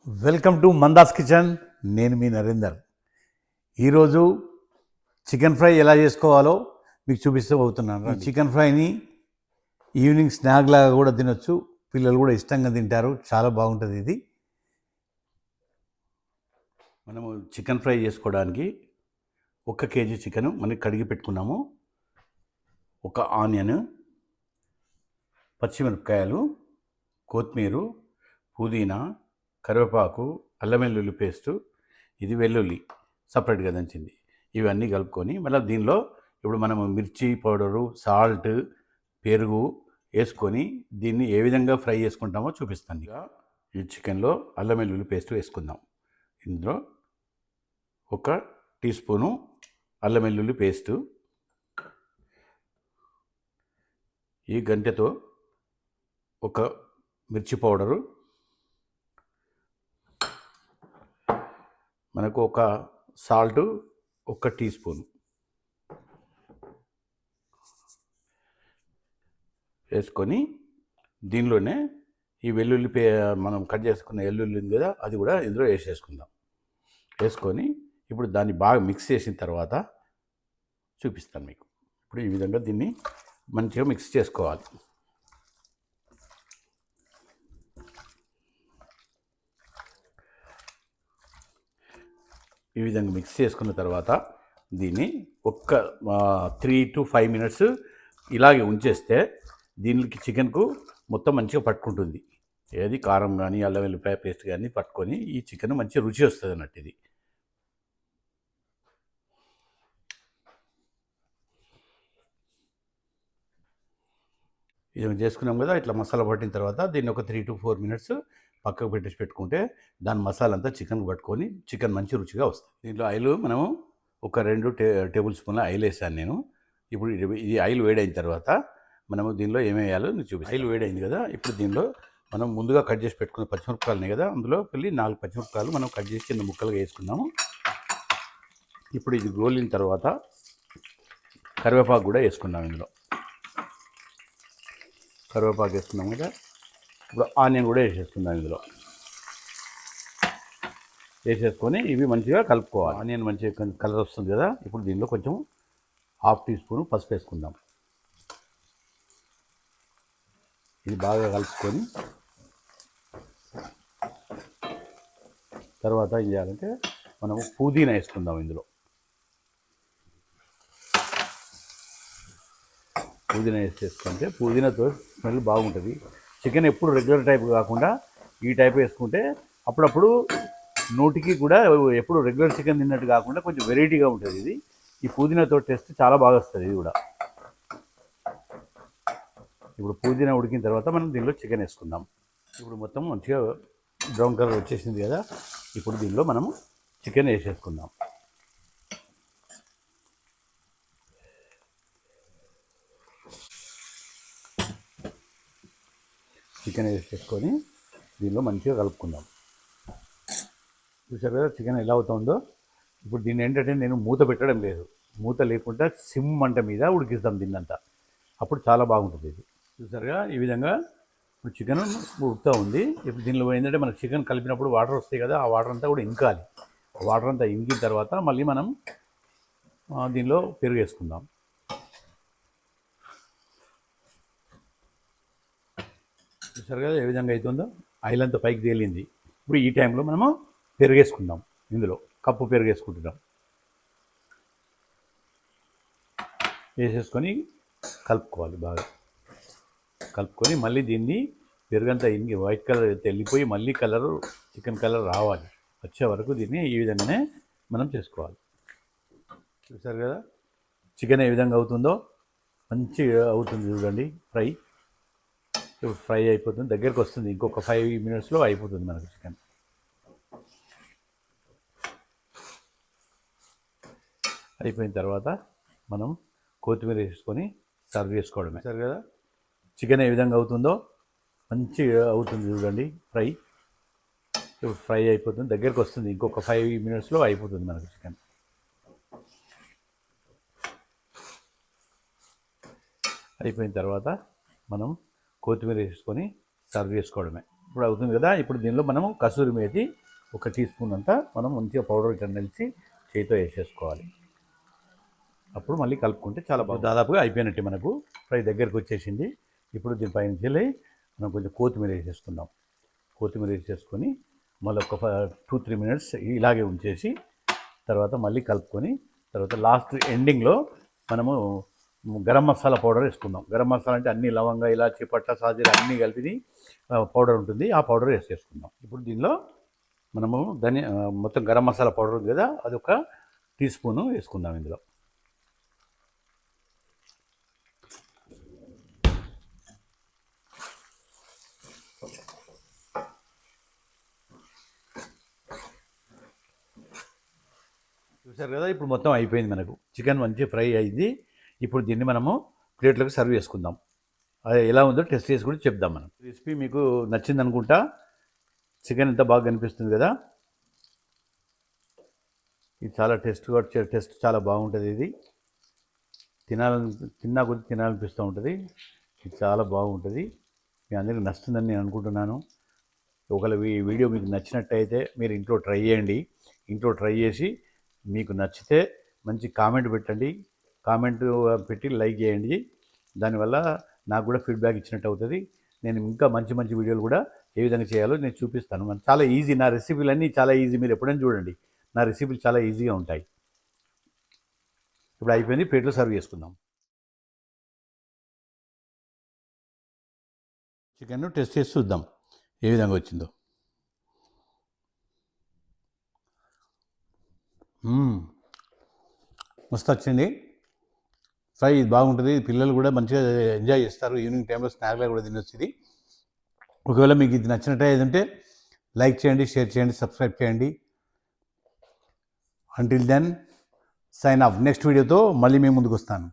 Welcome to మందాస్ kitchen. నేను మీ నరేందర్. ఈరోజు chicken fry ఎలా చేసుకోవాలో మీకు చూపిస్తూ పోతున్నాను. ఈ చికెన్ ఫ్రైని ఈవినింగ్ స్నాక్ లాగా కూడా తినొచ్చు, పిల్లలు కూడా ఇష్టంగా తింటారు. చాలా బాగుంటుంది ఇది. మనము చికెన్ ఫ్రై చేసుకోవడానికి 1 కేజీ చికెన్ మనకి కడిగి పెట్టుకున్నాము. 1 ఆనియన్, పచ్చిమిరపకాయలు, కొత్తిమీర, పుదీనా, కరివేపాకు, అల్లం వెల్లుల్లి పేస్టు, ఇది వెల్లుల్లి సపరేట్గా దంచింది. ఇవన్నీ కలుపుకొని మళ్ళీ దీనిలో ఇప్పుడు మనము మిర్చి పౌడరు, సాల్ట్, పెరుగు వేసుకొని దీన్ని ఏ విధంగా ఫ్రై చేసుకుంటామో చూపిస్తాను. ఇక ఈ చికెన్లో అల్లం వెల్లుల్లి పేస్ట్ వేసుకుందాం. ఇందులో 1 టీ స్పూను అల్లం వెల్లుల్లి పేస్టు, ఈ గంటెతో 1 మిర్చి పౌడరు, మనకు 1 సాల్ట్ 1 టీ స్పూన్ వేసుకొని దీనిలోనే ఈ వెల్లుల్లి మనం కట్ చేసుకున్న వెల్లుల్లి ఉంది కదా, అది కూడా ఇందులో వేసేసుకుందాం. వేసుకొని ఇప్పుడు దాన్ని బాగా మిక్స్ చేసిన తర్వాత చూపిస్తాను మీకు. ఇప్పుడు ఈ విధంగా దీన్ని మంచిగా మిక్స్ చేసుకోవాలి. ఈ విధంగా మిక్స్ చేసుకున్న తర్వాత దీన్ని 3 to 5 మినిట్స్ ఇలాగే ఉంచేస్తే దీనికి చికెన్కు మొత్తం మంచిగా పట్టుకుంటుంది. ఏది కారం కానీ అల్లం వెల్లిపాయ పేస్ట్ కానీ పట్టుకొని ఈ చికెన్ మంచి రుచి వస్తుంది అన్నట్టు. ఇది చేసుకున్నాం కదా. ఇట్లా మసాలా పట్టిన తర్వాత దీన్ని 3 to 4 మినిట్స్ పక్కకు పెట్టేసి పెట్టుకుంటే దాని మసాలా అంతా చికెన్కి పట్టుకొని చికెన్ మంచి రుచిగా వస్తుంది. దీంట్లో ఆయిల్ మనము 2 టేబుల్ స్పూన్ల ఆయిల్ వేసాను నేను. ఇప్పుడు ఇది ఆయిల్ వేడైన తర్వాత మనము దీనిలో ఏమి వేయాలో నేను చూపిస్తాను. ఆయిల్ వేడైంది కదా, ఇప్పుడు దీనిలో మనం ముందుగా కట్ చేసి పెట్టుకున్న పచ్చిమిరపకాయలు కదా, అందులో వెళ్ళి 4 పచ్చిమిరపకాయలు మనం కట్ చేసి చిన్న ముక్కలుగా వేసుకున్నాము. ఇప్పుడు ఇది గోలిన తర్వాత కరివేపాకు కూడా వేసుకున్నాం. ఇందులో కరివేపాకు వేసుకున్నాం కదా. ఇప్పుడు ఆనియన్ కూడా వేసేసుకుందాం. ఇందులో వేసేసుకొని ఇవి మంచిగా కలుపుకోవాలి. ఆనియన్ మంచిగా కలర్ వస్తుంది కదా. ఇప్పుడు దీనిలో కొంచెం 1/2 టీ స్పూన్ పసుపు వేసుకుందాం. ఇది బాగా కలుపుకొని తర్వాత ఏం చేయాలంటే మనము పుదీనా వేసుకుందాం. ఇందులో పుదీనా వేసేసుకుంటే పుదీనాతో స్మెల్ బాగుంటుంది. చికెన్ ఎప్పుడు రెగ్యులర్ టైప్ కాకుండా ఈ టైప్ వేసుకుంటే అప్పుడప్పుడు నోటికి కూడా ఎప్పుడు రెగ్యులర్ చికెన్ తిన్నట్టు కాకుండా కొంచెం వెరైటీగా ఉంటుంది. ఇది ఈ పుదీనాతో టేస్ట్ చాలా బాగా వస్తుంది. ఇది కూడా ఇప్పుడు పుదీనా ఉడికిన తర్వాత మనం దీనిలో చికెన్ వేసుకుందాం. ఇప్పుడు మొత్తం మంచిగా బ్రౌన్ కలర్ వచ్చేసింది కదా. ఇప్పుడు దీనిలో మనము చికెన్ వేసేసుకుందాం. చికెన్ వేసేసుకొని దీనిలో మంచిగా కలుపుకుందాం. చూసారు కదా చికెన్ ఎలా అవుతుందో. ఇప్పుడు దీన్ని ఏంటంటే నేను మూత పెట్టడం లేదు, మూత లేకుండా సిమ్ మంట మీద ఉడికిస్తాం దీన్నంతా. అప్పుడు చాలా బాగుంటుంది. ఇది చూసారుగా ఈ విధంగా ఇప్పుడు చికెన్ ఉడుకుతూ ఉంది. ఇప్పుడు దీనిలో ఏంటంటే మనకు చికెన్ కలిపినప్పుడు వాటర్ వస్తాయి కదా, ఆ వాటర్ అంతా కూడా ఇంకాలి. వాటర్ అంతా ఇంకిన తర్వాత మళ్ళీ మనం దీనిలో పెరుగు వేసుకుందాం. చూసారు కదా ఏ విధంగా అవుతుందో. ఆయిల్ అంతా పైకి తేలింది. ఇప్పుడు ఈ టైంలో మనము పెరుగేసుకుందాం. ఇందులో కప్పు పెరుగు వేసుకుంటున్నాం. వేసేసుకొని కలుపుకోవాలి. బాగా కలుపుకొని మళ్ళీ దీన్ని పెరుగంతా ఇంగి వైట్ కలర్ వెళ్ళిపోయి మళ్ళీ కలరు చికెన్ కలర్ రావాలి. వచ్చే వరకు దీన్ని ఈ విధంగానే మనం చేసుకోవాలి. చూసారు కదా చికెన్ ఏ విధంగా అవుతుందో. మంచిగా అవుతుంది చూడండి ఫ్రై. ఇప్పుడు ఫ్రై అయిపోతుంది, దగ్గరికి వస్తుంది. ఇంకొక 5 మినిట్స్లో అయిపోతుంది మనకు చికెన్. అయిపోయిన తర్వాత మనం కొత్తిమీర వేసుకొని సర్వ్ చేసుకోవడమే. సరే కదా చికెన్ ఏ విధంగా అవుతుందో. మంచిగా అవుతుంది చూడండి ఫ్రై. ఇప్పుడు ఫ్రై అయిపోతుంది, దగ్గరికి వస్తుంది. ఇంకొక 5 మినిట్స్లో అయిపోతుంది మనకు చికెన్. అయిపోయిన తర్వాత మనం కొత్తిమీర వేసుకొని సర్వ్ చేసుకోవడమే. ఇప్పుడు అవుతుంది కదా. ఇప్పుడు దీనిలో మనము కసూరి మేతి 1 టీ స్పూన్ అంతా మనం మంచిగా పౌడర్ ఇట్లా నిలిచి చేతితో వేసేసుకోవాలి. అప్పుడు మళ్ళీ కలుపుకుంటే చాలా బాగుంది. దాదాపుగా అయిపోయినట్టే, మనకు ఫ్రై దగ్గరికి వచ్చేసింది. ఇప్పుడు దీనిపైన వెళ్ళి మనం కొంచెం కొత్తిమీర వేసేసుకుందాం. కొత్తిమీర వేసేసుకొని మళ్ళీ ఒక 2-3 మినిట్స్ ఇలాగే ఉంచేసి తర్వాత మళ్ళీ కలుపుకొని తర్వాత లాస్ట్ ఎండింగ్లో మనము గరం మసాలా పౌడర్ వేసుకుందాం. గరం మసాలా అంటే అన్ని లవంగా, ఇలాచి, పట్ట, సాజీర అన్నీ కలిపి పౌడర్ ఉంటుంది. ఆ పౌడర్ వేసేసుకుందాం. ఇప్పుడు దీనిలో మనము మొత్తం గరం మసాలా పౌడర్ ఉంది కదా, అది 1 టీ స్పూను వేసుకుందాం ఇందులో. చూసారు కదా, ఇప్పుడు మొత్తం అయిపోయింది. మనకు చికెన్ మంచి ఫ్రై అయింది. ఇప్పుడు దీన్ని మనము ప్లేట్లోకి సర్వ్ చేసుకుందాం. అది ఎలా ఉందో టెస్ట్ చేసి కూడా చెప్దాం. మనం రెసిపీ మీకు నచ్చింది అనుకుంటా. చికెన్ ఎంత బాగా కనిపిస్తుంది కదా. ఇది చాలా టేస్ట్ చాలా బాగుంటుంది. ఇది తిన్నా కొద్ది తినాలనిపిస్తూ ఉంటుంది. ఇది చాలా బాగుంటుంది. మీ అందరికీ నచ్చుతుందని నేను అనుకుంటున్నాను. ఒకవేళ ఈ వీడియో మీకు నచ్చినట్టయితే మీరు ఇంట్లో ట్రై చేయండి. ఇంట్లో ట్రై చేసి మీకు నచ్చితే మంచి కామెంట్ పెట్టండి. కామెంట్ పెట్టి లైక్ చేయండి. దానివల్ల నాకు కూడా ఫీడ్బ్యాక్ ఇచ్చినట్టు అవుతుంది. నేను ఇంకా మంచి మంచి వీడియోలు కూడా ఏ విధంగా చేయాలో నేను చూపిస్తాను. చాలా ఈజీ, నా రెసిపీలన్నీ చాలా ఈజీ. మీరు ఎప్పుడైనా చూడండి, నా రెసిపీలు చాలా ఈజీగా ఉంటాయి. ఇప్పుడు అయిపోయింది, ప్లేట్లో సర్వ్ చేసుకుందాం. చికెన్ టెస్ట్ చేసి చూద్దాం ఏ విధంగా వచ్చిందో. మస్తు వచ్చింది ఫ్రై. ఇది బాగుంటుంది. పిల్లలు కూడా మంచిగా ఎంజాయ్ చేస్తారు. ఈవినింగ్ టైంలో స్నాక్గా కూడా తినొచ్చింది. ఒకవేళ మీకు ఇది నచ్చినట్టు ఉంటే లైక్ చేయండి, షేర్ చేయండి, సబ్స్క్రైబ్ చేయండి. Until then sign off. Next వీడియోతో మళ్ళీ మేము ముందుకు వస్తాను.